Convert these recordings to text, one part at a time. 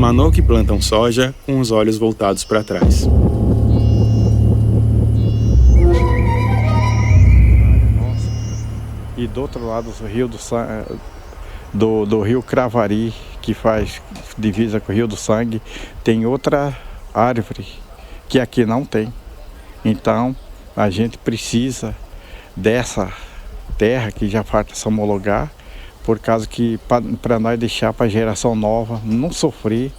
Manoque plantam soja com os olhos voltados para trás. E do outro lado do rio Cravari, que faz divisa com o Rio do Sangue, tem outra árvore que aqui não tem. Então, a gente precisa dessa terra que já falta se homologar, por causa que para nós deixar para a geração nova não sofrer.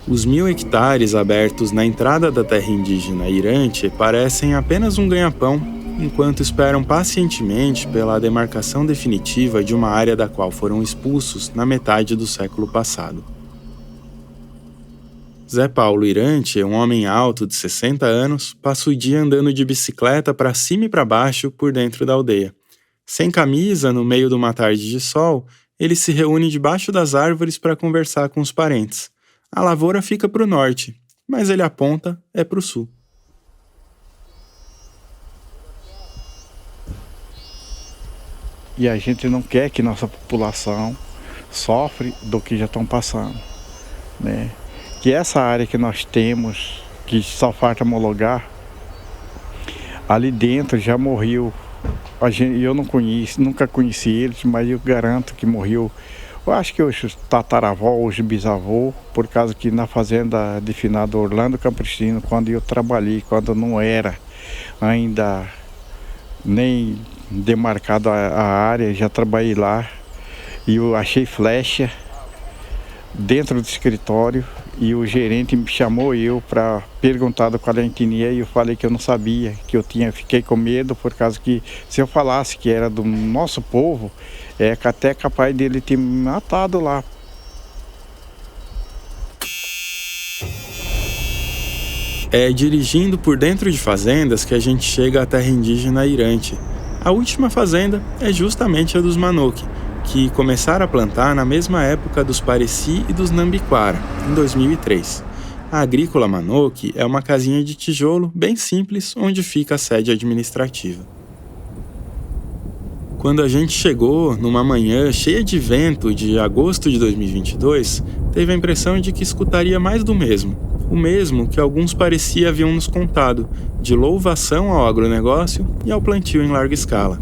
Os 1.000 hectares abertos na entrada da terra indígena Irante parecem apenas um ganha-pão, enquanto esperam pacientemente pela demarcação definitiva de uma área da qual foram expulsos na metade do século passado. Zé Paulo Irante, um homem alto de 60 anos, passa o dia andando de bicicleta para cima e para baixo por dentro da aldeia. Sem camisa, no meio de uma tarde de sol, ele se reúne debaixo das árvores para conversar com os parentes. A lavoura fica para o norte, mas ele aponta é para o sul. E a gente não quer que nossa população sofre do que já estão passando, né? Que essa área que nós temos, que só falta homologar, ali dentro já morreu. Eu não conheço, nunca conheci eles, mas eu garanto que morreu. Eu acho que os tataravó, os bisavô, por causa que na fazenda de finado Orlando Campristino, quando eu trabalhei, quando não era ainda nem demarcado a área, já trabalhei lá e eu achei flecha dentro do escritório e o gerente me chamou para perguntar qual era a etnia e eu falei que eu não sabia, que fiquei com medo por causa que se eu falasse que era do nosso povo, até capaz dele ter me matado lá. É dirigindo por dentro de fazendas que a gente chega à terra indígena Irante. A última fazenda é justamente a dos Manoque, que começaram a plantar na mesma época dos Pareci e dos Nambiquara, em 2003. A Agrícola Manoque é uma casinha de tijolo bem simples onde fica a sede administrativa. Quando a gente chegou, numa manhã cheia de vento de agosto de 2022, teve a impressão de que escutaria mais do mesmo. O mesmo que alguns Pareci haviam nos contado, de louvação ao agronegócio e ao plantio em larga escala.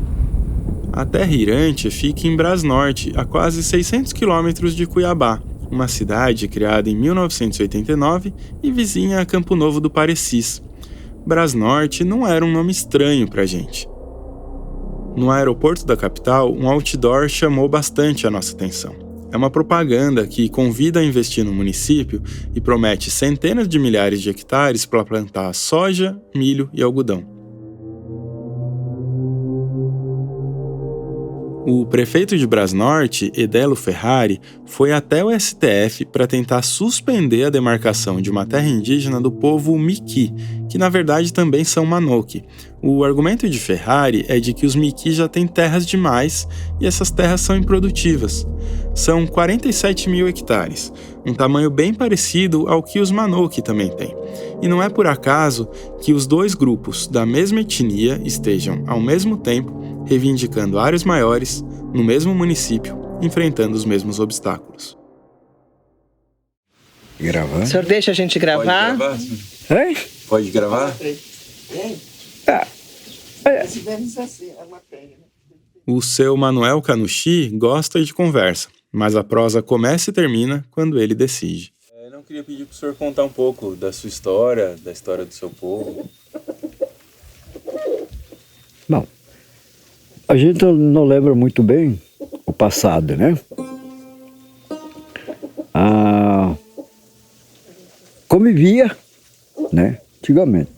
A terra Irante fica em Brasnorte, a quase 600 quilômetros de Cuiabá, uma cidade criada em 1989 e vizinha a Campo Novo do Parecis. Brasnorte não era um nome estranho pra gente. No aeroporto da capital, um outdoor chamou bastante a nossa atenção. É uma propaganda que convida a investir no município e promete centenas de milhares de hectares para plantar soja, milho e algodão. O prefeito de Brasnorte, Edelo Ferrari, foi até o STF para tentar suspender a demarcação de uma terra indígena do povo Miqui, que na verdade também são Manoque. O argumento de Ferrari é de que os Miqui já têm terras demais e essas terras são improdutivas. São 47.000 hectares, um tamanho bem parecido ao que os Manoque também têm. E não é por acaso que os dois grupos da mesma etnia estejam, ao mesmo tempo, reivindicando áreas maiores, no mesmo município, enfrentando os mesmos obstáculos. Gravando? O senhor deixa a gente gravar? Pode gravar? Hein? Pode gravar? O seu Manuel Canucci gosta de conversa, mas a prosa começa e termina quando ele decide. Eu não queria pedir para o senhor contar um pouco da sua história, da história do seu povo. Bom, a gente não lembra muito bem o passado, né? Convivia, né? Antigamente.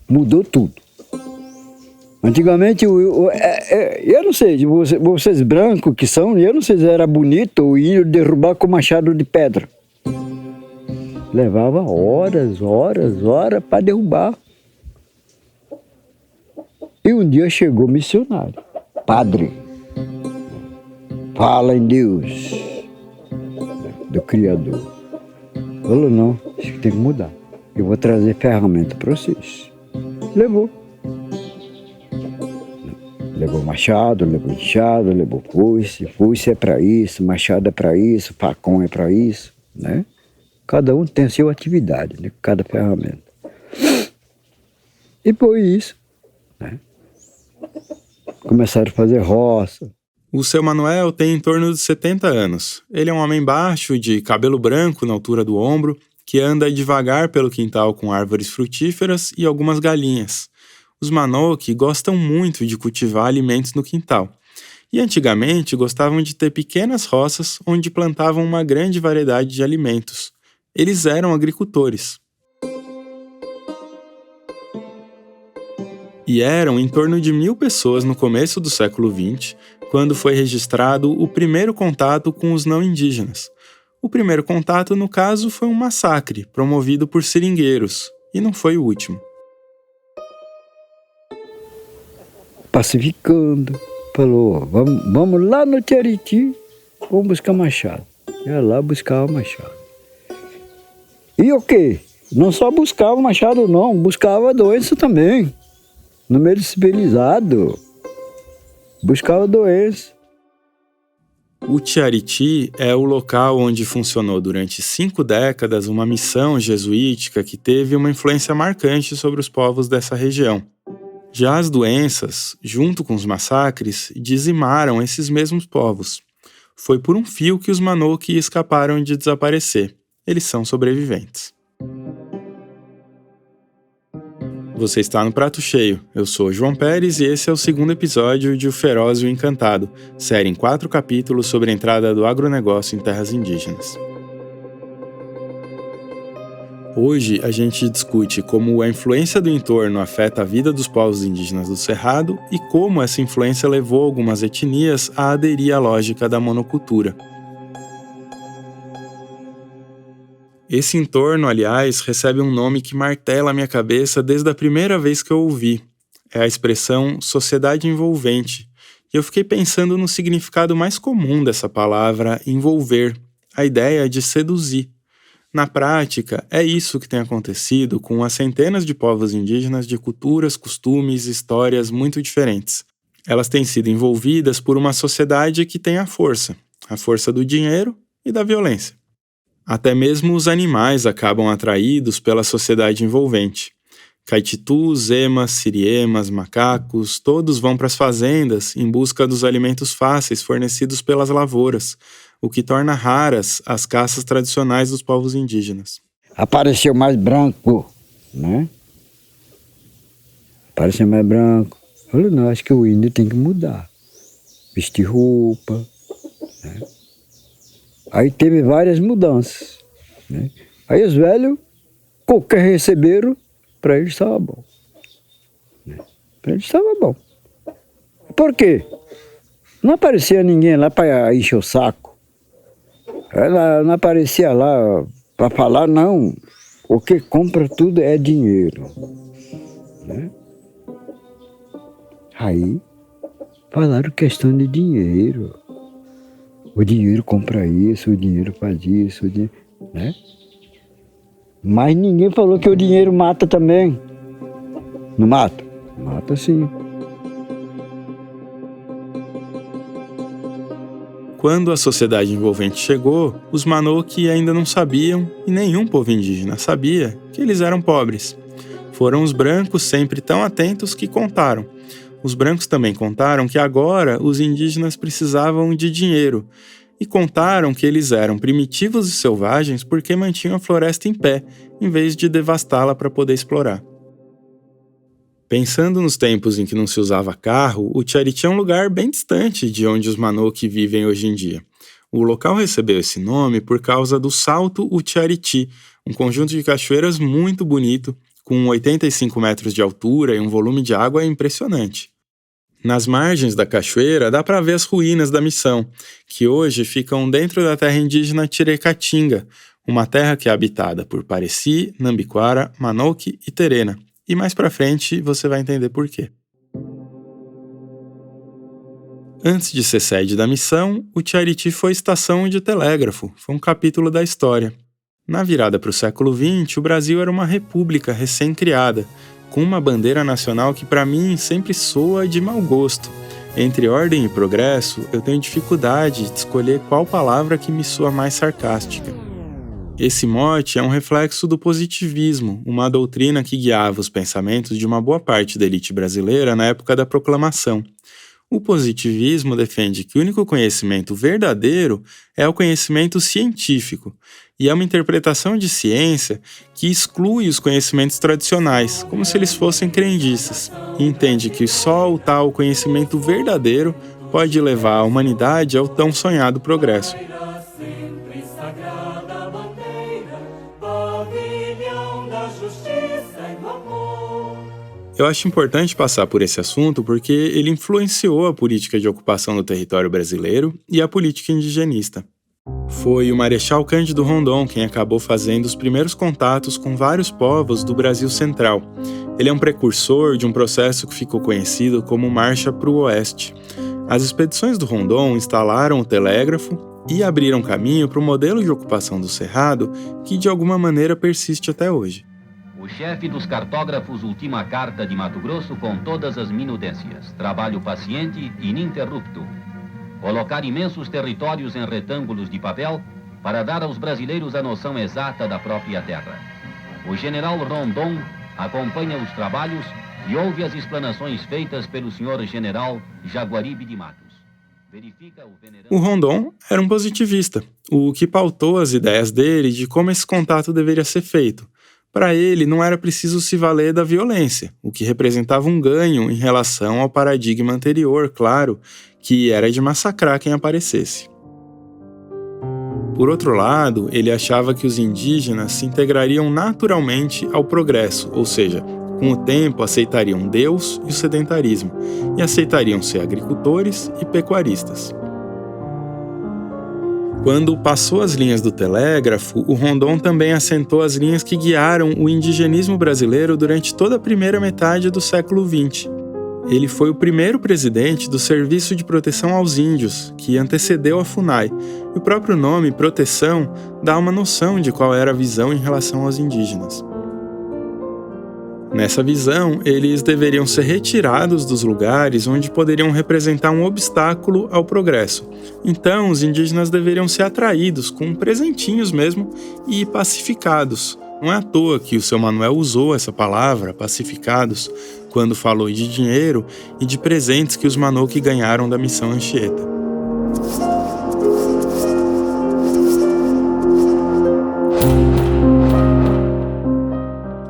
Mudou tudo. Antigamente, eu não sei, vocês brancos que são, eu não sei se era bonito o índio derrubar com machado de pedra. Levava horas para derrubar. E um dia chegou missionário, padre. Fala em Deus, do Criador. Falou, não, isso tem que mudar. Eu vou trazer ferramenta para vocês. Levou. Levou machado, levou enxada, levou foice. Foice é para isso, machado é para isso, facão é para isso. né? Cada um tem a sua atividade, né? Cada ferramenta. E por isso, né? Começaram a fazer roça. O seu Manuel tem em torno de 70 anos. Ele é um homem baixo, de cabelo branco na altura do ombro, que anda devagar pelo quintal com árvores frutíferas e algumas galinhas. Os Manoque gostam muito de cultivar alimentos no quintal. E antigamente gostavam de ter pequenas roças onde plantavam uma grande variedade de alimentos. Eles eram agricultores. E eram em torno de 1.000 pessoas no começo do século XX, quando foi registrado o primeiro contato com os não indígenas. O primeiro contato, no caso, foi um massacre promovido por seringueiros, e não foi o último. Pacificando, falou, vamos lá no Tiariti, vamos buscar machado. Ia lá buscar o machado. E o quê? Não só buscava machado não, buscava doença também. No meio civilizado, buscava doença. O Tiariti é o local onde funcionou durante 5 décadas uma missão jesuítica que teve uma influência marcante sobre os povos dessa região. Já as doenças, junto com os massacres, dizimaram esses mesmos povos. Foi por um fio que os Manoque escaparam de desaparecer. Eles são sobreviventes. Você está no Prato Cheio. Eu sou João Pérez e esse é o segundo episódio de O Feroz e o Encantado, série em 4 capítulos sobre a entrada do agronegócio em terras indígenas. Hoje a gente discute como a influência do entorno afeta a vida dos povos indígenas do Cerrado e como essa influência levou algumas etnias a aderir à lógica da monocultura. Esse entorno, aliás, recebe um nome que martela a minha cabeça desde a primeira vez que eu ouvi. É a expressão sociedade envolvente. E eu fiquei pensando no significado mais comum dessa palavra, envolver, a ideia de seduzir. Na prática, é isso que tem acontecido com as centenas de povos indígenas de culturas, costumes e histórias muito diferentes. Elas têm sido envolvidas por uma sociedade que tem a força do dinheiro e da violência. Até mesmo os animais acabam atraídos pela sociedade envolvente. Caititus, emas, siriemas, macacos, todos vão para as fazendas em busca dos alimentos fáceis fornecidos pelas lavouras, o que torna raras as caças tradicionais dos povos indígenas. Apareceu mais branco, né? Apareceu mais branco. Eu falei, não, acho que o índio tem que mudar. Vestir roupa, né? Aí teve várias mudanças, né? Aí os velhos, qualquer receberam, para eles estava bom. Né? Para eles estava bom. Por quê? Não aparecia ninguém lá para encher o saco. Ela não aparecia lá para falar, não. O que compra tudo é dinheiro. Né? Aí falaram questão de dinheiro. O dinheiro compra isso, o dinheiro faz isso, né? Mas ninguém falou que o dinheiro mata também. Não mata? Mata sim. Quando a sociedade envolvente chegou, os Manoque ainda não sabiam, e nenhum povo indígena sabia, que eles eram pobres. Foram os brancos sempre tão atentos que contaram. Os brancos também contaram que agora os indígenas precisavam de dinheiro e contaram que eles eram primitivos e selvagens porque mantinham a floresta em pé, em vez de devastá-la para poder explorar. Pensando nos tempos em que não se usava carro, o Tiariti é um lugar bem distante de onde os Manoque vivem hoje em dia. O local recebeu esse nome por causa do Salto Utiariti, um conjunto de cachoeiras muito bonito, com 85 metros de altura e um volume de água impressionante. Nas margens da cachoeira dá para ver as ruínas da missão, que hoje ficam dentro da terra indígena Tirecatinga, uma terra que é habitada por Pareci, Nambiquara, Manoque e Terena. E mais para frente você vai entender por quê. Antes de ser sede da missão, o Tiariti foi estação de telégrafo, foi um capítulo da história. Na virada para o século XX, o Brasil era uma república recém-criada, com uma bandeira nacional que para mim sempre soa de mau gosto. Entre ordem e progresso, eu tenho dificuldade de escolher qual palavra que me soa mais sarcástica. Esse mote é um reflexo do positivismo, uma doutrina que guiava os pensamentos de uma boa parte da elite brasileira na época da proclamação. O positivismo defende que o único conhecimento verdadeiro é o conhecimento científico, e é uma interpretação de ciência que exclui os conhecimentos tradicionais, como se eles fossem crendices, e entende que só o tal conhecimento verdadeiro pode levar a humanidade ao tão sonhado progresso. Eu acho importante passar por esse assunto porque ele influenciou a política de ocupação do território brasileiro e a política indigenista. Foi o Marechal Cândido Rondon quem acabou fazendo os primeiros contatos com vários povos do Brasil Central. Ele é um precursor de um processo que ficou conhecido como Marcha para o Oeste. As expedições do Rondon instalaram o telégrafo e abriram caminho para o modelo de ocupação do Cerrado que de alguma maneira persiste até hoje. O chefe dos cartógrafos ultima a carta de Mato Grosso com todas as minudências. Trabalho paciente e ininterrupto. Colocar imensos territórios em retângulos de papel para dar aos brasileiros a noção exata da própria terra. O general Rondon acompanha os trabalhos e ouve as explanações feitas pelo senhor general Jaguaribe de Matos. O Rondon era um positivista, o que pautou as ideias dele de como esse contato deveria ser feito. Para ele, não era preciso se valer da violência, o que representava um ganho em relação ao paradigma anterior, claro, que era de massacrar quem aparecesse. Por outro lado, ele achava que os indígenas se integrariam naturalmente ao progresso, ou seja, com o tempo aceitariam Deus e o sedentarismo, e aceitariam ser agricultores e pecuaristas. Quando passou as linhas do telégrafo, o Rondon também assentou as linhas que guiaram o indigenismo brasileiro durante toda a primeira metade do século XX. Ele foi o primeiro presidente do Serviço de Proteção aos Índios, que antecedeu a FUNAI, e o próprio nome, proteção, dá uma noção de qual era a visão em relação aos indígenas. Nessa visão, eles deveriam ser retirados dos lugares onde poderiam representar um obstáculo ao progresso. Então, os indígenas deveriam ser atraídos com presentinhos mesmo e pacificados. Não é à toa que o seu Manuel usou essa palavra, pacificados, quando falou de dinheiro e de presentes que os Manoque ganharam da missão Anchieta.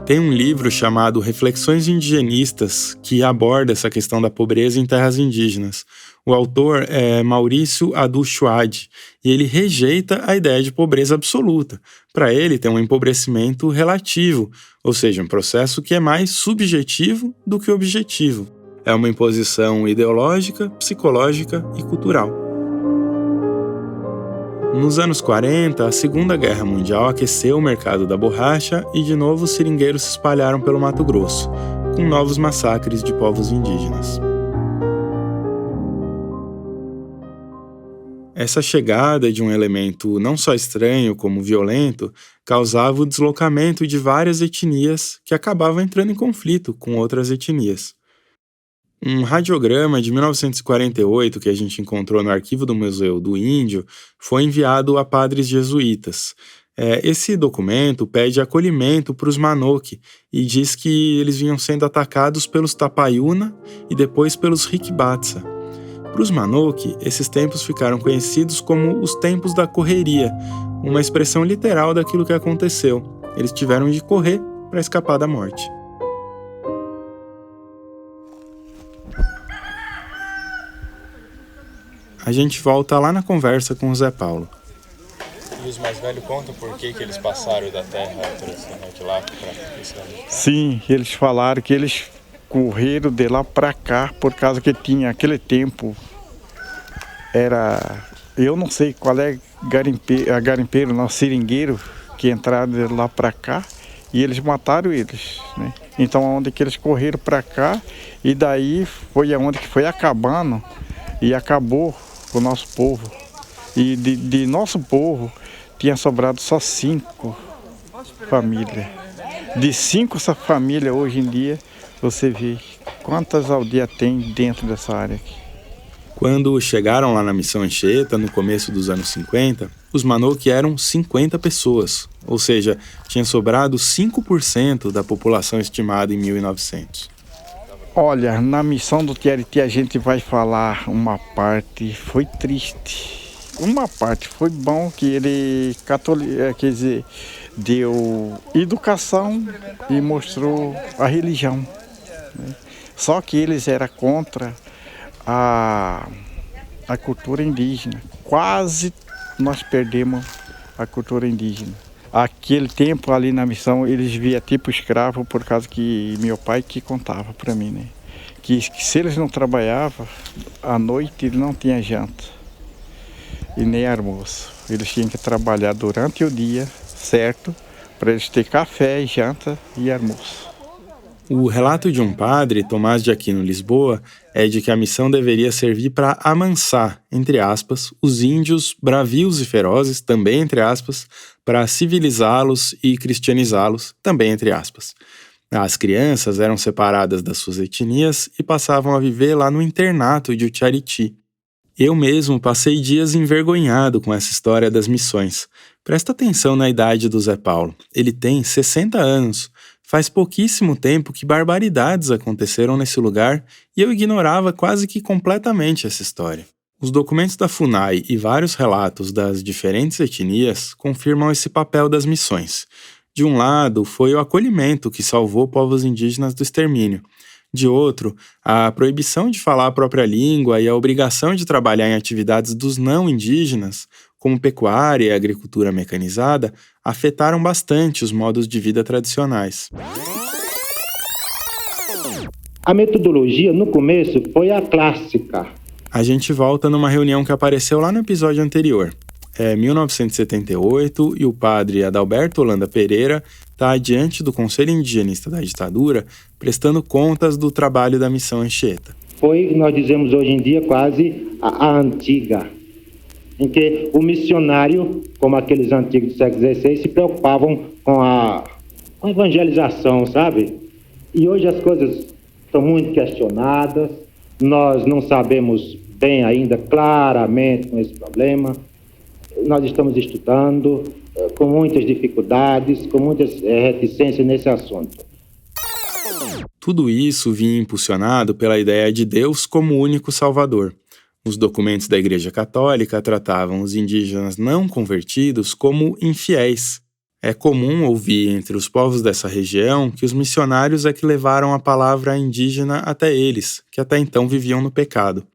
Tem um livro chamado Reflexões Indigenistas que aborda essa questão da pobreza em terras indígenas. O autor é Maurício Adu-Chouad e ele rejeita a ideia de pobreza absoluta. Para ele, tem um empobrecimento relativo, ou seja, um processo que é mais subjetivo do que objetivo. É uma imposição ideológica, psicológica e cultural. Nos anos 40, a Segunda Guerra Mundial aqueceu o mercado da borracha e de novo os seringueiros se espalharam pelo Mato Grosso, com novos massacres de povos indígenas. Essa chegada de um elemento não só estranho como violento causava o deslocamento de várias etnias que acabavam entrando em conflito com outras etnias. Um radiograma de 1948 que a gente encontrou no arquivo do Museu do Índio foi enviado a padres jesuítas. Esse documento pede acolhimento para os Manoque e diz que eles vinham sendo atacados pelos Tapaiuna e depois pelos Riquibatsa. Para os Manoque, esses tempos ficaram conhecidos como os tempos da correria, uma expressão literal daquilo que aconteceu. Eles tiveram de correr para escapar da morte. A gente volta lá na conversa com o Zé Paulo. E os mais velhos contam por que eles passaram da terra de lá para esse ano? Sim, eles falaram que eles correram de lá para cá por causa que tinha aquele tempo. Eu não sei qual é garimpeiro, não, seringueiro, que entraram de lá para cá e eles mataram eles, né? Então onde que eles correram para cá e daí foi aonde que foi acabando e acabou o nosso povo. E de nosso povo tinha sobrado só 5 famílias. De 5 famílias hoje em dia, você vê quantas aldeias tem dentro dessa área aqui. Quando chegaram lá na Missão Anchieta, no começo dos anos 50, os Manoque eram 50 pessoas, ou seja, tinha sobrado 5% da população estimada em 1900. Olha, na missão do TRT a gente vai falar uma parte, foi triste. Uma parte foi bom que ele quer dizer, deu educação e mostrou a religião, né? Só que eles eram contra a cultura indígena. Quase nós perdemos a cultura indígena. Aquele tempo ali na missão eles via tipo escravo por causa que meu pai que contava para mim, né? Que se eles não trabalhavam, à noite ele não tinha janta e nem almoço. Eles tinham que trabalhar durante o dia, certo? Para eles ter café, janta e almoço. O relato de um padre, Tomás de Aquino Lisboa, é de que a missão deveria servir para amansar, entre aspas, os índios bravios e ferozes, também entre aspas, para civilizá-los e cristianizá-los, também entre aspas. As crianças eram separadas das suas etnias e passavam a viver lá no internato de Utiariti. Eu mesmo passei dias envergonhado com essa história das missões. Presta atenção na idade do Zé Paulo. Ele tem 60 anos. Faz pouquíssimo tempo que barbaridades aconteceram nesse lugar e eu ignorava quase que completamente essa história. Os documentos da FUNAI e vários relatos das diferentes etnias confirmam esse papel das missões. De um lado, foi o acolhimento que salvou povos indígenas do extermínio. De outro, a proibição de falar a própria língua e a obrigação de trabalhar em atividades dos não indígenas, como pecuária e agricultura mecanizada, afetaram bastante os modos de vida tradicionais. A metodologia, no começo, foi a clássica. A gente volta numa reunião que apareceu lá no episódio anterior. É 1978 e o padre Adalberto Holanda Pereira está diante do Conselho Indigenista da ditadura, prestando contas do trabalho da Missão Anchieta. Foi, nós dizemos hoje em dia, quase a antiga, em que o missionário, como aqueles antigos do século XVI, se preocupavam com a evangelização, sabe? E hoje as coisas estão muito questionadas, nós não sabemos bem ainda claramente com esse problema, nós estamos estudando com muitas dificuldades, com muitas reticências nesse assunto. Tudo isso vinha impulsionado pela ideia de Deus como único salvador. Os documentos da Igreja Católica tratavam os indígenas não convertidos como infiéis. É comum ouvir entre os povos dessa região que os missionários é que levaram a palavra indígena até eles, que até então viviam no pecado.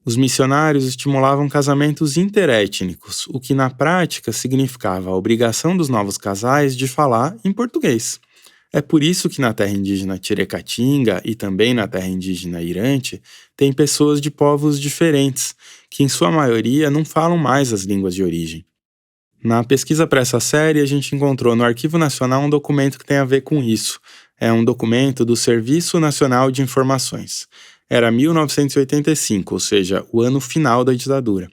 Os missionários estimulavam casamentos interétnicos, o que na prática significava a obrigação dos novos casais de falar em português. É por isso que na terra indígena Tirecatinga e também na terra indígena Irante tem pessoas de povos diferentes, que em sua maioria não falam mais as línguas de origem. Na pesquisa para essa série, a gente encontrou no Arquivo Nacional um documento que tem a ver com isso. É um documento do Serviço Nacional de Informações. Era 1985, ou seja, o ano final da ditadura.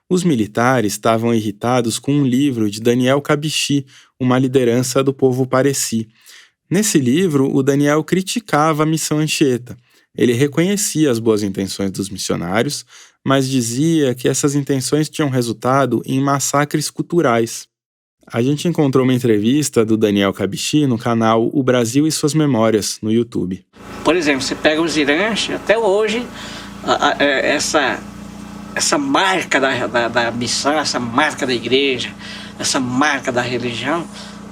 Os militares estavam irritados com um livro de Daniel Cabichi, uma liderança do povo Pareci. Nesse livro, o Daniel criticava a Missão Anchieta. Ele reconhecia as boas intenções dos missionários, mas dizia que essas intenções tinham resultado em massacres culturais. A gente encontrou uma entrevista do Daniel Cabichi no canal O Brasil e Suas Memórias, no YouTube. Por exemplo, você pega os Iranches, até hoje, essa marca da missão, essa marca da igreja, essa marca da religião,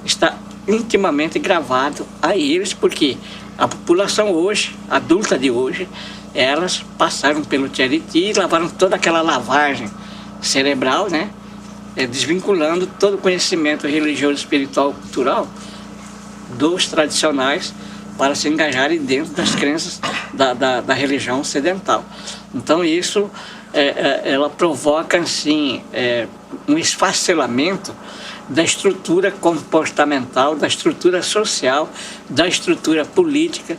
está intimamente gravado a eles, porque a população hoje, adulta de hoje, elas passaram pelo Tiariti e lavaram toda aquela lavagem cerebral, né? Desvinculando todo o conhecimento religioso, espiritual, cultural dos tradicionais para se engajarem dentro das crenças da religião ocidental. Então isso ela provoca assim, um esfacelamento da estrutura comportamental, da estrutura social, da estrutura política.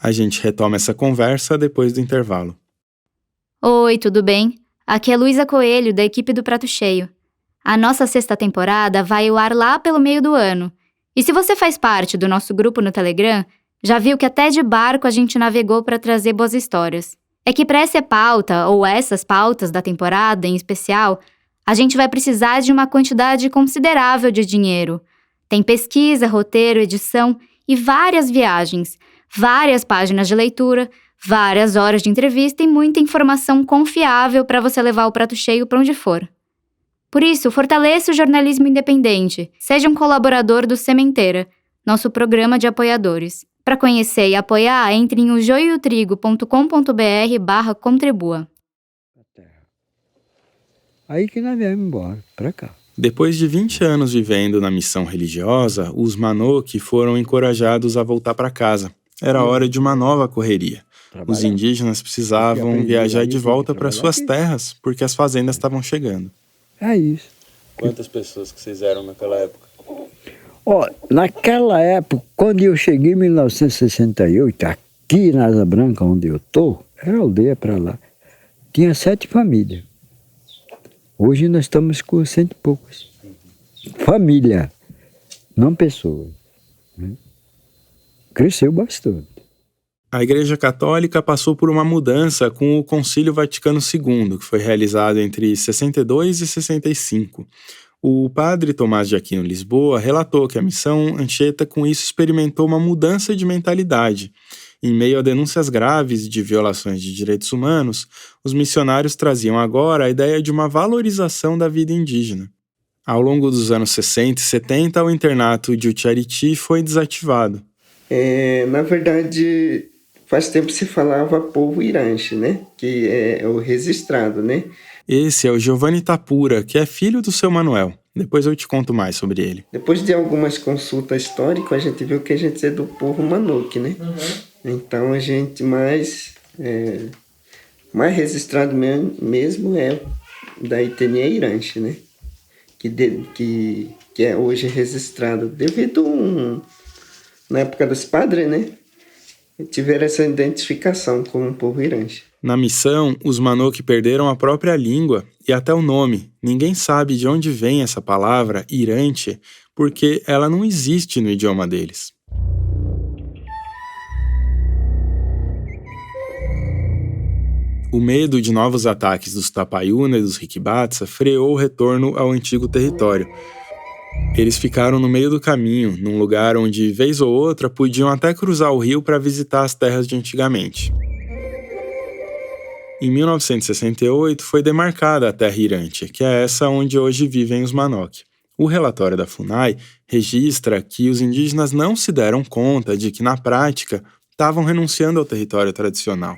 A gente retoma essa conversa depois do intervalo. Oi, tudo bem? Aqui é Luísa Coelho, da equipe do Prato Cheio. A nossa 6ª temporada vai ao ar lá pelo meio do ano. E se você faz parte do nosso grupo no Telegram, já viu que até de barco a gente navegou para trazer boas histórias. é que para essa pauta, ou essas pautas da temporada em especial, a gente vai precisar de uma quantidade considerável de dinheiro. Tem pesquisa, roteiro, edição e várias viagens, várias páginas de leitura, várias horas de entrevista e muita informação confiável para você levar o prato cheio para onde for. Por isso, fortaleça o jornalismo independente. Seja um colaborador do Sementeira, nosso programa de apoiadores. Para conhecer e apoiar, entre em ojoiotrigo.com.br/contribua. Aí que nós viemos embora, para cá. Depois de 20 anos vivendo na missão religiosa, os Manoque foram encorajados a voltar para casa. Era hora de uma nova correria. Os indígenas precisavam viajar de volta para suas terras, porque as fazendas estavam chegando. É isso. Quantas pessoas que vocês eram naquela época? Ó, naquela época, quando eu cheguei em 1968, aqui na Asa Branca, onde eu tô, era aldeia para lá, tinha 7 famílias. Hoje nós estamos com 100 e poucos. Família, não pessoas. Né? Cresceu bastante. A Igreja Católica passou por uma mudança com o Concílio Vaticano II, que foi realizado entre 62 e 65. O padre Tomás de Aquino Lisboa relatou que a missão Anchieta com isso experimentou uma mudança de mentalidade. Em meio a denúncias graves de violações de direitos humanos, os missionários traziam agora a ideia de uma valorização da vida indígena. Ao longo dos anos 60 e 70, o internato de Utiariti foi desativado. Na verdade, faz tempo se falava povo Iranche, né? Que é o registrado, né? Esse é o Giovanni Tapura, que é filho do seu Manuel. Depois eu te conto mais sobre ele. Depois de algumas consultas históricas, a gente viu que a gente é do povo Manoque, né? Então a gente mais registrado mesmo é da etnia Iranche, né? Que é hoje registrado devido na época dos padres, né? Tiveram essa identificação como um povo Iranche. Na missão, os Manoque perderam a própria língua e até o nome. Ninguém sabe de onde vem essa palavra, Irante, porque ela não existe no idioma deles. O medo de novos ataques dos Tapaiuna e dos Riquibatsa freou o retorno ao antigo território. Eles ficaram no meio do caminho, num lugar onde, vez ou outra, podiam até cruzar o rio para visitar as terras de antigamente. Em 1968, foi demarcada a terra Irante, que é essa onde hoje vivem os Manoque. O relatório da FUNAI registra que os indígenas não se deram conta de que, na prática, estavam renunciando ao território tradicional.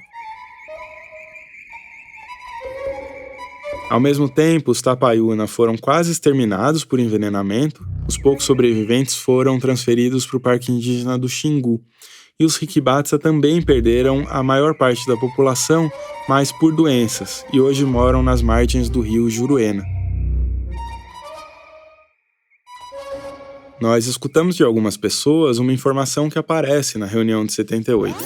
Ao mesmo tempo, os Tapaiuna foram quase exterminados por envenenamento, os poucos sobreviventes foram transferidos para o Parque Indígena do Xingu, e os Riquibatsa também perderam a maior parte da população, mas por doenças, e hoje moram nas margens do rio Juruena. Nós escutamos de algumas pessoas uma informação que aparece na reunião de 78.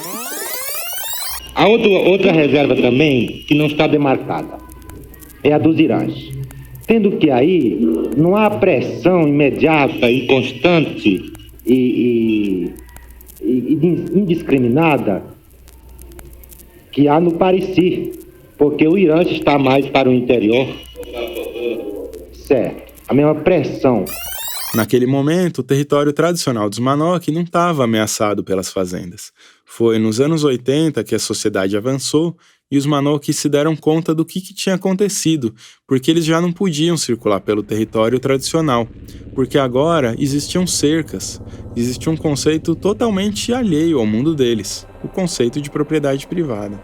Há outra reserva também que não está demarcada. É a dos Iranches. Tendo que aí não há pressão imediata e constante e indiscriminada que há no Pareci, porque o Iranche está mais para o interior. Certo, a mesma pressão. Naquele momento, o território tradicional dos Manoque não estava ameaçado pelas fazendas. Foi nos anos 80 que a sociedade avançou e os Manoque se deram conta do que tinha acontecido, porque eles já não podiam circular pelo território tradicional, porque agora existiam cercas, existia um conceito totalmente alheio ao mundo deles, o conceito de propriedade privada.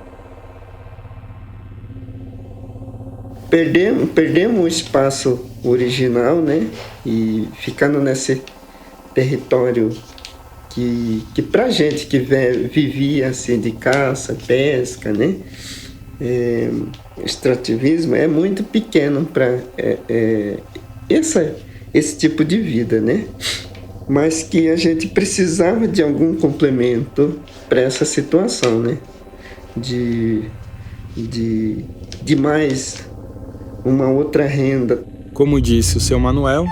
Perdemos o espaço original, né? E ficando nesse território que pra gente que vivia assim de caça, pesca, né? Extrativismo é muito pequeno para esse tipo de vida, né? Mas que a gente precisava de algum complemento para essa situação, né? De mais uma outra renda. Como disse o seu Manuel,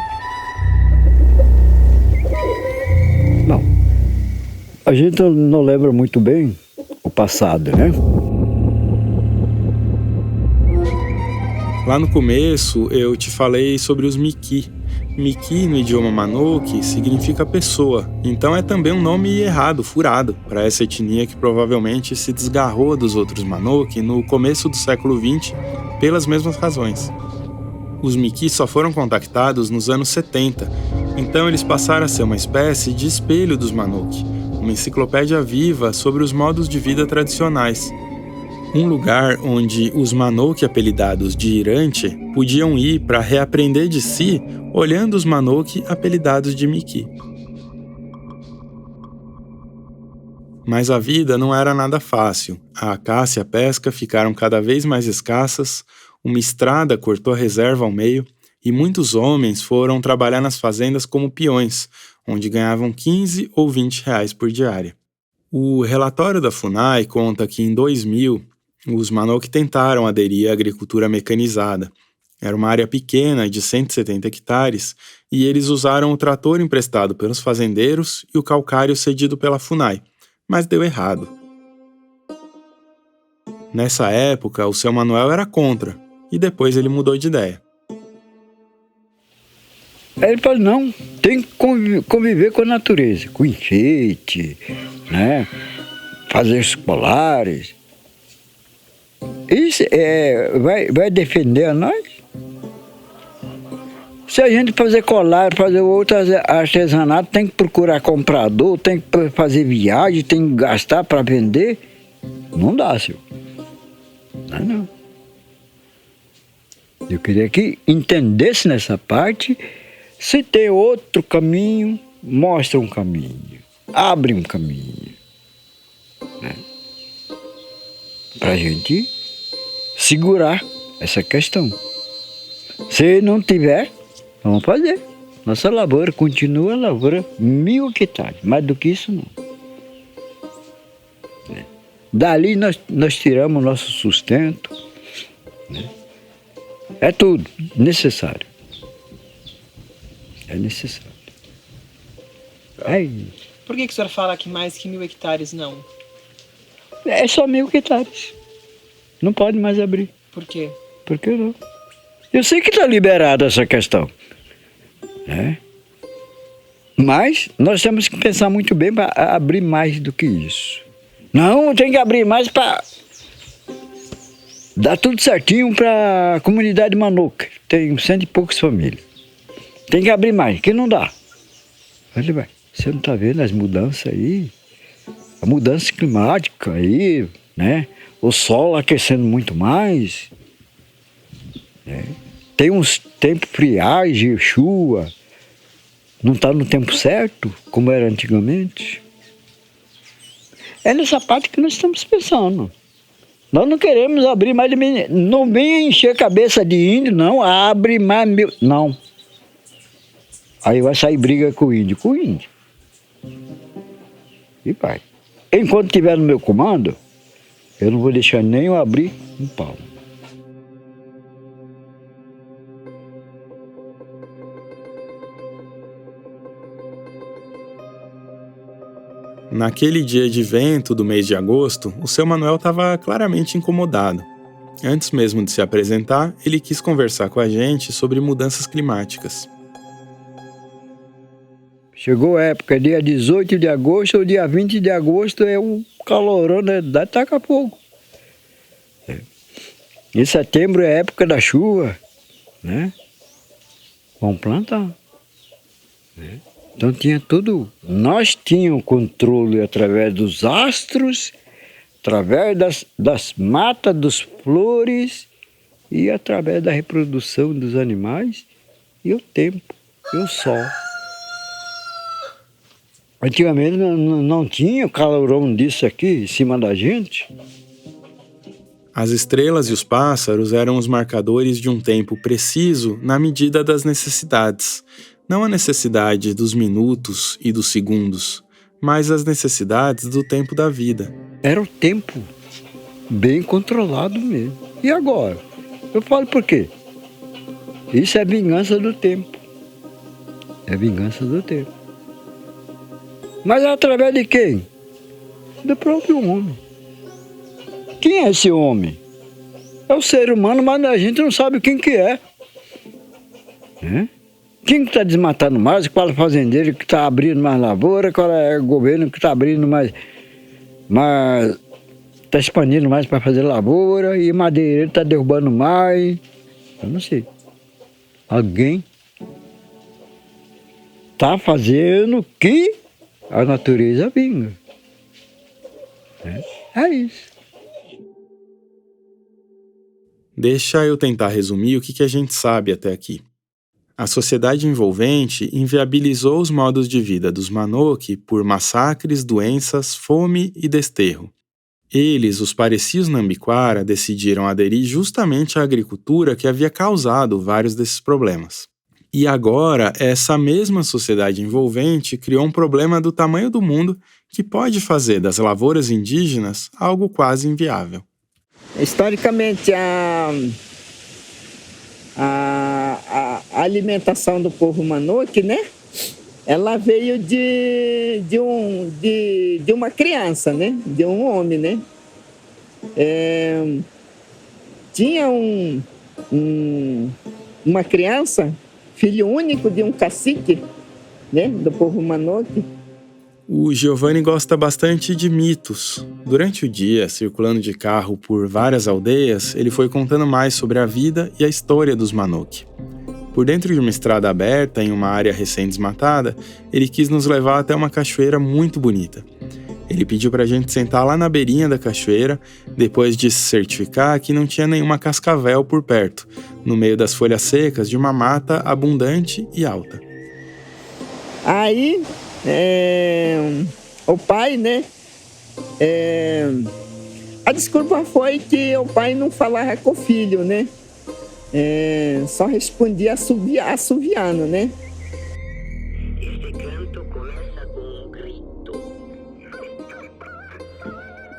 a gente não lembra muito bem o passado, né? Lá no começo eu te falei sobre os Miki. Miki, no idioma Manoke, significa pessoa, então é também um nome errado, furado, para essa etnia que provavelmente se desgarrou dos outros Manoke no começo do século XX pelas mesmas razões. Os Miki só foram contactados nos anos 70, então eles passaram a ser uma espécie de espelho dos Manoke, uma enciclopédia viva sobre os modos de vida tradicionais. Um lugar onde os Manoke apelidados de Irante podiam ir para reaprender de si olhando os Manoke apelidados de Miki. Mas a vida não era nada fácil. A caça e a pesca ficaram cada vez mais escassas, uma estrada cortou a reserva ao meio e muitos homens foram trabalhar nas fazendas como peões, onde ganhavam 15 ou 20 reais por diária. O relatório da FUNAI conta que em 2000, os Manoke tentaram aderir à agricultura mecanizada. Era uma área pequena, de 170 hectares, e eles usaram o trator emprestado pelos fazendeiros e o calcário cedido pela FUNAI, mas deu errado. Nessa época, o seu Manuel era contra, e depois ele mudou de ideia. Aí ele falou, não, tem que conviver com a natureza, com enfeite, né? Fazer os colares. Isso vai defender a nós? Se a gente fazer colar, fazer outro artesanato, tem que procurar comprador, tem que fazer viagem, tem que gastar para vender. Não dá, senhor. Não. Eu queria que entendesse nessa parte. Se tem outro caminho, mostra um caminho. Abre um caminho. Né? Para a gente segurar essa questão. Se não tiver, vamos fazer. Nossa lavoura continua a lavoura 1000 hectares. Mais do que isso, não. Né? Dali nós tiramos o nosso sustento. Né? É tudo necessário. É necessário. Por que o senhor fala que mais que 1000 hectares não? É só 1000 hectares. Não pode mais abrir. Por quê? Por que não? Eu sei que está liberada essa questão. Né? Mas nós temos que pensar muito bem para abrir mais do que isso. Não, tem que abrir mais para dar tudo certinho para a comunidade Manoke. Tem 100 e poucas famílias. Tem que abrir mais, que não dá. Olha, você não está vendo as mudanças aí? A mudança climática aí, né? O sol aquecendo muito mais. Né? Tem uns tempos friagem, chuva. Não está no tempo certo, como era antigamente. É nessa parte que nós estamos pensando. Nós não queremos abrir mais de... Não venha encher a cabeça de índio, não. Abre mais... Não. Aí vai sair briga com o índio. E vai. Enquanto estiver no meu comando, eu não vou deixar nem eu abrir um pau. Naquele dia de vento do mês de agosto, o seu Manuel estava claramente incomodado. Antes mesmo de se apresentar, ele quis conversar com a gente sobre mudanças climáticas. Chegou a época, dia 18 de agosto ou dia 20 de agosto, é um calorão, né? Taca fogo. Em setembro é a época da chuva, né? Vamos plantar. Né? Então tinha tudo. Nós tínhamos controle através dos astros, através das matas, das flores e através da reprodução dos animais e o tempo, e o sol. Antigamente não tinha calorão disso aqui em cima da gente. As estrelas e os pássaros eram os marcadores de um tempo preciso na medida das necessidades. Não a necessidade dos minutos e dos segundos, mas as necessidades do tempo da vida. Era o tempo bem controlado mesmo. E agora? Eu falo por quê? Isso é vingança do tempo. É vingança do tempo. Mas é através de quem? Do próprio homem. Quem é esse homem? É o ser humano, mas a gente não sabe quem que é. Quem que está desmatando mais? Qual é o fazendeiro que está abrindo mais lavoura? Qual é o governo que está abrindo mais está expandindo mais para fazer lavoura? E madeireiro está derrubando mais? Eu não sei. Alguém está fazendo que a natureza vinga. É isso. Deixa eu tentar resumir o que a gente sabe até aqui. A sociedade envolvente inviabilizou os modos de vida dos Manoque por massacres, doenças, fome e desterro. Eles, os Parecidos Nambiquara, decidiram aderir justamente à agricultura que havia causado vários desses problemas. E agora, essa mesma sociedade envolvente criou um problema do tamanho do mundo que pode fazer das lavouras indígenas algo quase inviável. Historicamente, a alimentação do povo Manoque, né? Ela veio de uma criança, né? De um homem, né? Tinha uma criança, filho único de um cacique, né? Do povo Manoque. O Giovanni gosta bastante de mitos. Durante o dia, circulando de carro por várias aldeias, ele foi contando mais sobre a vida e a história dos Manoque. Por dentro de uma estrada aberta, em uma área recém-desmatada, ele quis nos levar até uma cachoeira muito bonita. Ele pediu pra gente sentar lá na beirinha da cachoeira, depois de se certificar que não tinha nenhuma cascavel por perto, no meio das folhas secas de uma mata abundante e alta. Aí, o pai, né? A desculpa foi que o pai não falava com o filho, né? Só respondia assoviando, né? Este canto começa com um grito.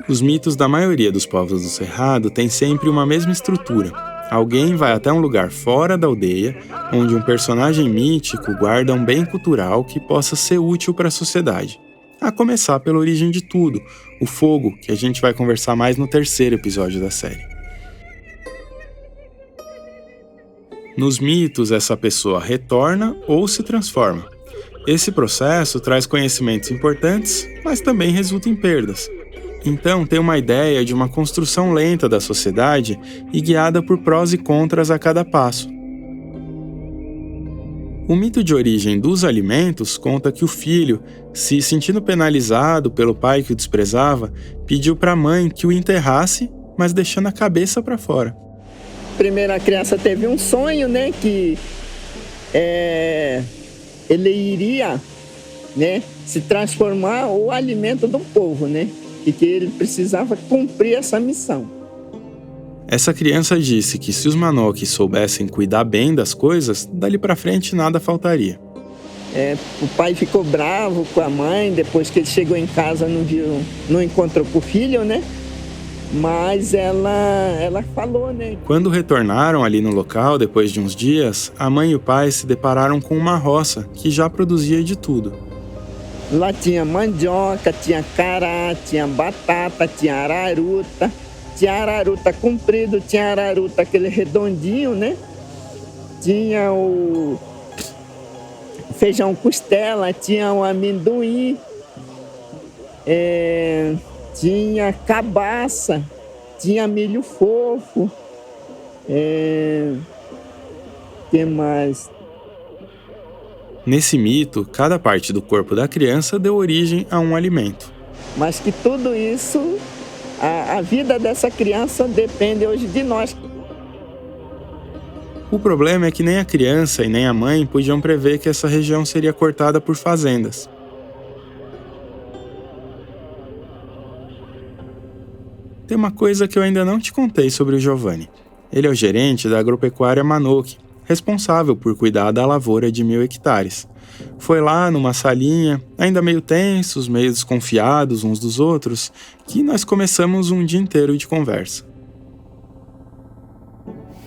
Os mitos da maioria dos povos do Cerrado têm sempre uma mesma estrutura. Alguém vai até um lugar fora da aldeia, onde um personagem mítico guarda um bem cultural que possa ser útil para a sociedade. A começar pela origem de tudo, o fogo, que a gente vai conversar mais no terceiro episódio da série. Nos mitos, essa pessoa retorna ou se transforma. Esse processo traz conhecimentos importantes, mas também resulta em perdas. Então, tem uma ideia de uma construção lenta da sociedade e guiada por prós e contras a cada passo. O mito de origem dos alimentos conta que o filho, se sentindo penalizado pelo pai que o desprezava, pediu para a mãe que o enterrasse, mas deixando a cabeça para fora. Primeiro a criança teve um sonho, né, que ele iria, né, se transformar o alimento do povo, né, e que ele precisava cumprir essa missão. Essa criança disse que se os Manoque soubessem cuidar bem das coisas, dali para frente nada faltaria. O pai ficou bravo com a mãe, depois que ele chegou em casa não encontrou com o filho, né? Mas ela falou, né? Quando retornaram ali no local, depois de uns dias, a mãe e o pai se depararam com uma roça que já produzia de tudo. Lá tinha mandioca, tinha cará, tinha batata, tinha araruta. Tinha araruta comprido, tinha araruta aquele redondinho, né? Tinha o feijão costela, tinha o amendoim. Tinha cabaça, tinha milho fofo, que mais? Nesse mito, cada parte do corpo da criança deu origem a um alimento. Mas que tudo isso, a vida dessa criança depende hoje de nós. O problema é que nem a criança e nem a mãe podiam prever que essa região seria cortada por fazendas. Tem uma coisa que eu ainda não te contei sobre o Giovanni. Ele é o gerente da agropecuária Manoque, responsável por cuidar da lavoura de 1.000 hectares. Foi lá numa salinha, ainda meio tensos, meio desconfiados uns dos outros, que nós começamos um dia inteiro de conversa.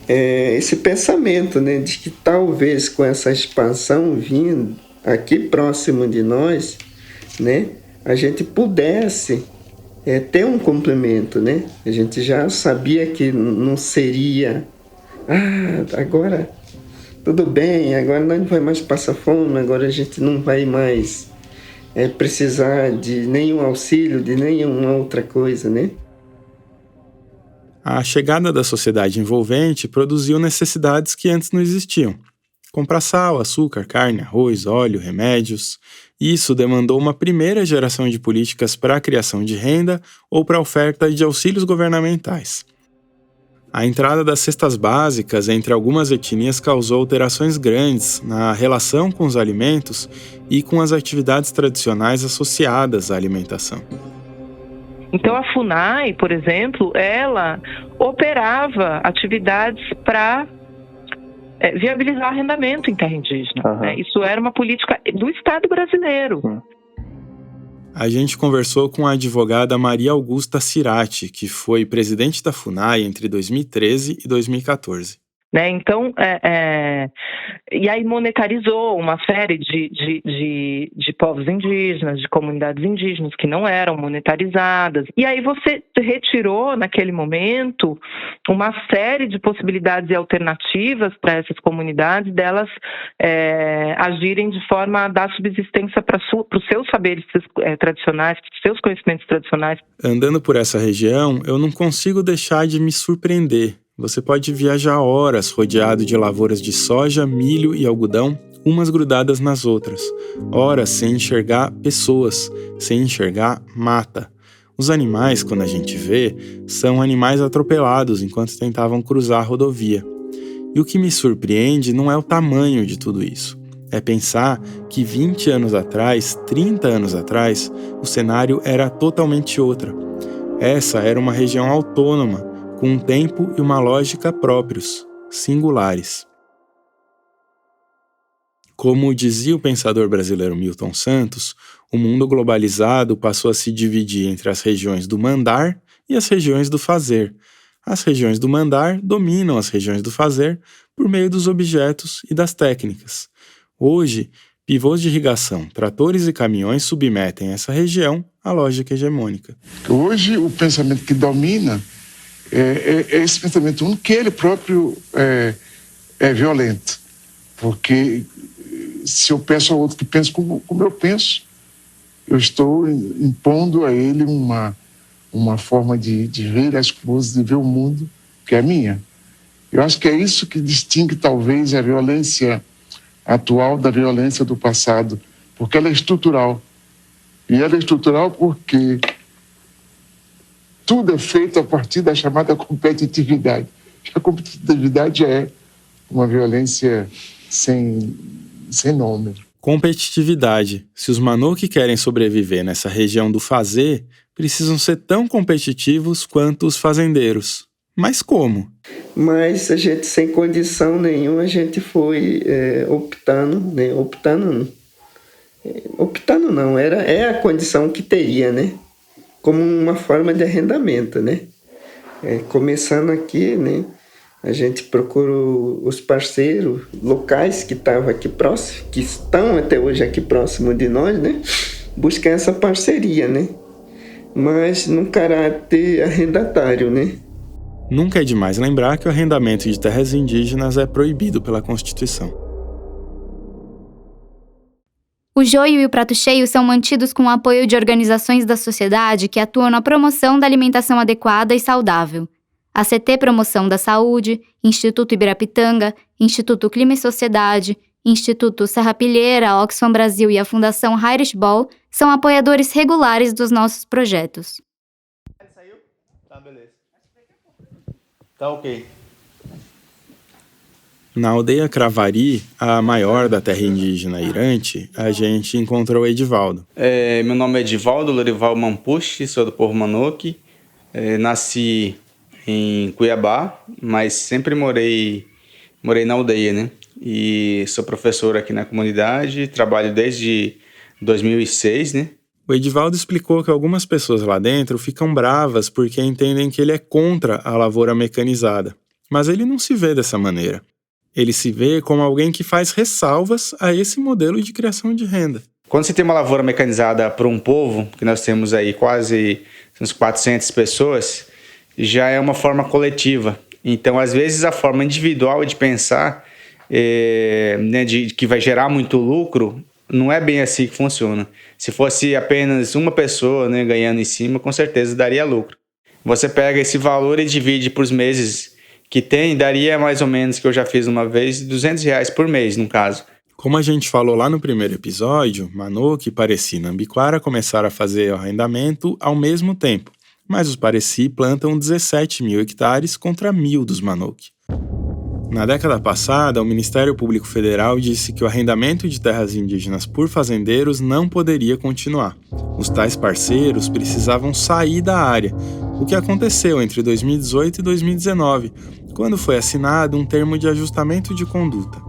Esse pensamento, né, de que talvez com essa expansão vindo aqui próximo de nós, né, a gente pudesse ter um complemento, né? A gente já sabia que não seria, agora tudo bem, agora não vai mais passar fome, agora a gente não vai mais precisar de nenhum auxílio, de nenhuma outra coisa, né? A chegada da sociedade envolvente produziu necessidades que antes não existiam. Comprar sal, açúcar, carne, arroz, óleo, remédios. Isso demandou uma primeira geração de políticas para a criação de renda ou para a oferta de auxílios governamentais. A entrada das cestas básicas entre algumas etnias causou alterações grandes na relação com os alimentos e com as atividades tradicionais associadas à alimentação. Então a FUNAI, por exemplo, ela operava atividades para viabilizar arrendamento em terra indígena. Né? Isso era uma política do Estado brasileiro. A gente conversou com a advogada Maria Augusta Cirati, que foi presidente da FUNAI entre 2013 e 2014. Né? Então, e aí monetarizou uma série de povos indígenas, de comunidades indígenas que não eram monetarizadas. E aí você retirou, naquele momento, uma série de possibilidades e alternativas para essas comunidades, delas agirem de forma a dar subsistência para os seus saberes tradicionais, para os seus conhecimentos tradicionais. Andando por essa região, eu não consigo deixar de me surpreender. Você pode viajar horas rodeado de lavouras de soja, milho e algodão, umas grudadas nas outras. Horas sem enxergar pessoas, sem enxergar mata. Os animais, quando a gente vê, são animais atropelados enquanto tentavam cruzar a rodovia. E o que me surpreende não é o tamanho de tudo isso. É pensar que 20 anos atrás, 30 anos atrás, o cenário era totalmente outro. Essa era uma região autônoma, com um tempo e uma lógica próprios, singulares. Como dizia o pensador brasileiro Milton Santos, o mundo globalizado passou a se dividir entre as regiões do mandar e as regiões do fazer. As regiões do mandar dominam as regiões do fazer por meio dos objetos e das técnicas. Hoje, pivôs de irrigação, tratores e caminhões submetem essa região à lógica hegemônica. Hoje, o pensamento que domina é esse pensamento único, que ele próprio é violento. Porque se eu peço ao outro que pense como eu penso, eu estou impondo a ele uma forma de ver as coisas, de ver o mundo, que é minha. Eu acho que é isso que distingue talvez a violência atual da violência do passado, porque ela é estrutural. E ela é estrutural porque tudo é feito a partir da chamada competitividade. A competitividade é uma violência sem nome. Competitividade. Se os Manoque querem sobreviver nessa região do fazer, precisam ser tão competitivos quanto os fazendeiros. Mas como? Mas a gente, sem condição nenhuma, a gente foi optando não, é a condição que teria, né? Como uma forma de arrendamento, né? Começando aqui, né? A gente procurou os parceiros locais que estavam aqui próximos, que estão até hoje aqui próximo de nós, né? Buscar essa parceria, né? Mas num caráter arrendatário, né? Nunca é demais lembrar que o arrendamento de terras indígenas é proibido pela Constituição. O joio e o prato cheio são mantidos com o apoio de organizações da sociedade que atuam na promoção da alimentação adequada e saudável. A CT Promoção da Saúde, Instituto Ibirapitanga, Instituto Clima e Sociedade, Instituto Serra Pilheira, Oxfam Brasil e a Fundação Irish Ball são apoiadores regulares dos nossos projetos. Saiu? Tá, beleza. Tá ok. Na aldeia Cravari, a maior da terra indígena Irante, a gente encontrou o Edivaldo. Meu nome é Edivaldo Lorival Mampuche, sou do povo Manoque. Nasci em Cuiabá, mas sempre morei na aldeia, né? E sou professor aqui na comunidade, trabalho desde 2006, né? O Edivaldo explicou que algumas pessoas lá dentro ficam bravas porque entendem que ele é contra a lavoura mecanizada. Mas ele não se vê dessa maneira. Ele se vê como alguém que faz ressalvas a esse modelo de criação de renda. Quando você tem uma lavoura mecanizada para um povo, que nós temos aí quase uns 400 pessoas, já é uma forma coletiva. Então, às vezes, a forma individual de pensar, né, que vai gerar muito lucro, não é bem assim que funciona. Se fosse apenas uma pessoa, né, ganhando em cima, com certeza daria lucro. Você pega esse valor e divide por os meses que tem, daria mais ou menos, que eu já fiz uma vez, R$200 por mês, no caso. Como a gente falou lá no primeiro episódio, Manoque, Pareci e Nambiquara começaram a fazer arrendamento ao mesmo tempo, mas os Pareci plantam 17 mil hectares contra 1.000 dos Manoque. Na década passada, o Ministério Público Federal disse que o arrendamento de terras indígenas por fazendeiros não poderia continuar. Os tais parceiros precisavam sair da área, o que aconteceu entre 2018 e 2019, quando foi assinado um termo de ajustamento de conduta.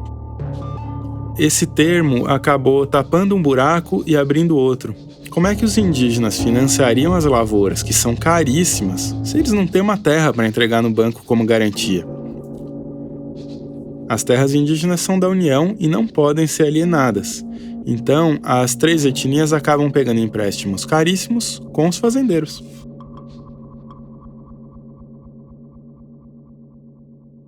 Esse termo acabou tapando um buraco e abrindo outro. Como é que os indígenas financiariam as lavouras, que são caríssimas, se eles não têm uma terra para entregar no banco como garantia? As terras indígenas são da União e não podem ser alienadas. Então, as 3 etnias acabam pegando empréstimos caríssimos com os fazendeiros.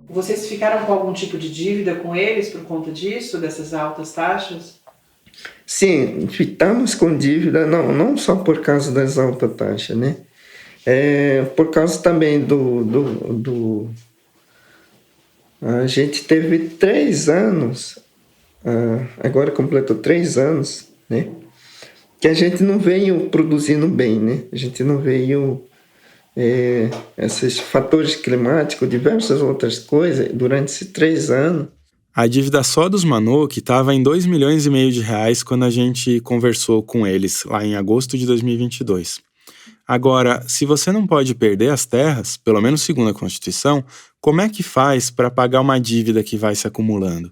Vocês ficaram com algum tipo de dívida com eles por conta disso, dessas altas taxas? Sim, ficamos com dívida, não só por causa das altas taxas, né? Por causa também a gente teve 3 anos, agora completou 3 anos, né? Que a gente não veio produzindo bem, né? A gente não veio... esses fatores climáticos, diversas outras coisas, durante esses 3 anos. A dívida só dos Manoque estava em R$2,5 milhões quando a gente conversou com eles, lá em agosto de 2022. Agora, se você não pode perder as terras, pelo menos segundo a Constituição, como é que faz para pagar uma dívida que vai se acumulando?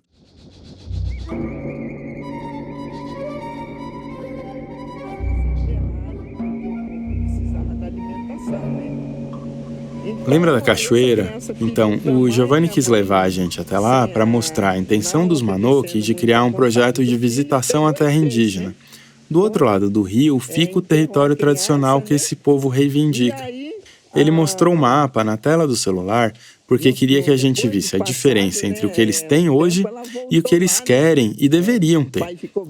Lembra da cachoeira? Então, o Giovanni quis levar a gente até lá para mostrar a intenção dos Manoque de criar um projeto de visitação à terra indígena. Do outro lado do rio fica o território tradicional que esse povo reivindica. Ele mostrou o mapa na tela do celular porque queria que a gente visse a diferença entre o que eles têm hoje e o que eles querem e deveriam ter.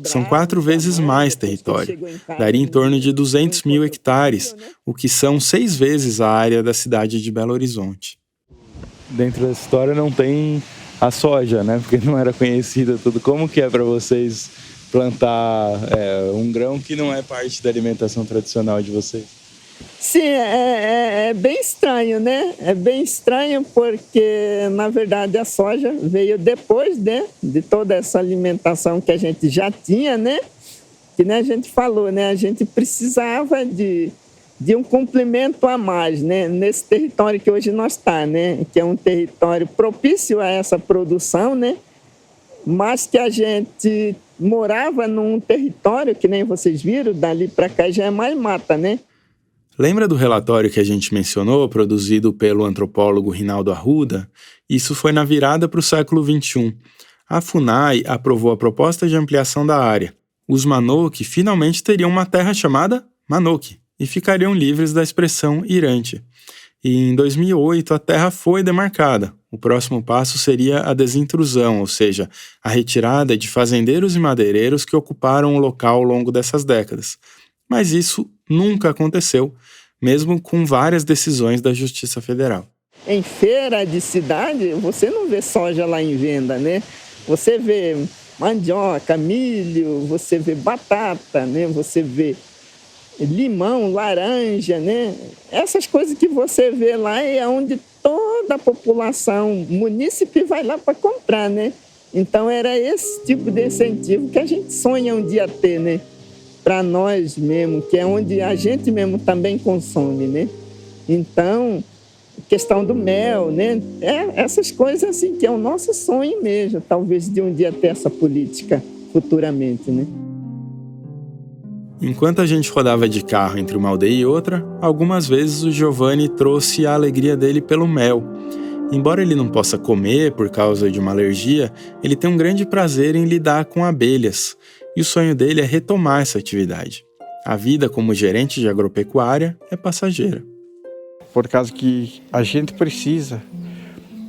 São 4 vezes mais território. Daria em torno de 200 mil hectares, o que são 6 vezes a área da cidade de Belo Horizonte. Dentro dessa história não tem a soja, né? Porque não era conhecida tudo. Como que é para vocês plantar um grão que não é parte da alimentação tradicional de vocês? Sim, é bem estranho, né? É bem estranho porque, na verdade, a soja veio depois, né, de toda essa alimentação que a gente já tinha, né? Que nem a gente falou, né? A gente precisava de um complemento a mais, né? Nesse território que hoje nós está, né? Que é um território propício a essa produção, né? Mas que a gente morava num território, que nem vocês viram, dali para cá já é mais mata, né? Lembra do relatório que a gente mencionou, produzido pelo antropólogo Rinaldo Arruda? Isso foi na virada para o século XXI. A FUNAI aprovou a proposta de ampliação da área. Os Manoque finalmente teriam uma terra chamada Manoque e ficariam livres da expressão Irante. E em 2008 a terra foi demarcada. O próximo passo seria a desintrusão, ou seja, a retirada de fazendeiros e madeireiros que ocuparam o local ao longo dessas décadas. Mas isso nunca aconteceu, mesmo com várias decisões da Justiça Federal. Em feira de cidade, você não vê soja lá em venda, né? Você vê mandioca, milho, você vê batata, né? Você vê limão, laranja, né? Essas coisas que você vê lá é onde toda a população munícipe vai lá para comprar, né? Então era esse tipo de incentivo que a gente sonha um dia ter, né? Para nós mesmo, que é onde a gente mesmo também consome, né? Então, questão do mel, né? Essas coisas assim que é o nosso sonho mesmo, talvez de um dia ter essa política futuramente, né? Enquanto a gente rodava de carro entre uma aldeia e outra, algumas vezes o Giovanni trouxe a alegria dele pelo mel. Embora ele não possa comer por causa de uma alergia, ele tem um grande prazer em lidar com abelhas. e o sonho dele é retomar essa atividade. A vida como gerente de agropecuária é passageira. Por causa que a gente precisa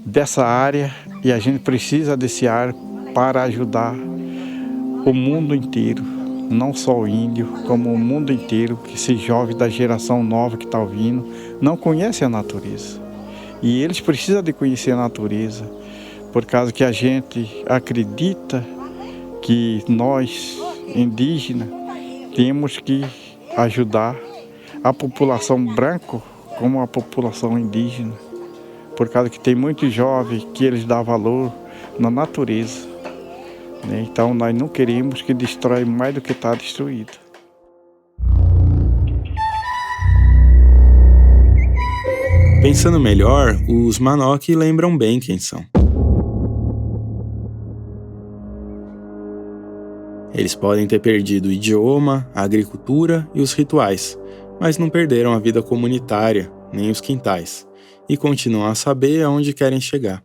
dessa área e a gente precisa desse ar para ajudar o mundo inteiro, não só o índio, como o mundo inteiro, que esse jovem da geração nova que está ouvindo não conhece a natureza. E eles precisam de conhecer a natureza, por causa que a gente acredita que nós, indígenas, temos que ajudar a população branca como a população indígena, por causa que tem muitos jovens que eles dão valor na natureza, né? Então nós não queremos que destrói mais do que está destruído. Pensando melhor, os Manoque lembram bem quem são. Eles podem ter perdido o idioma, a agricultura e os rituais, mas não perderam a vida comunitária, nem os quintais, e continuam a saber aonde querem chegar.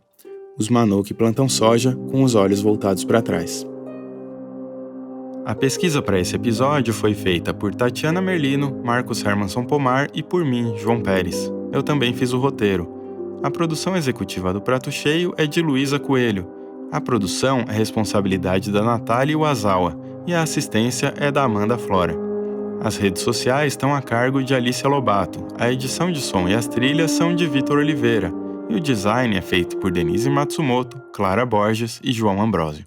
Os Manoque plantam soja com os olhos voltados para trás. A pesquisa para esse episódio foi feita por Tatiana Merlino, Marcos Hermanson Pomar e por mim, João Pérez. Eu também fiz o roteiro. A produção executiva do Prato Cheio é de Luísa Coelho. A produção é responsabilidade da Natália Iwasawa e a assistência é da Amanda Flora. As redes sociais estão a cargo de Alicia Lobato, a edição de som e as trilhas são de Vitor Oliveira, e o design é feito por Denise Matsumoto, Clara Borges e João Ambrósio.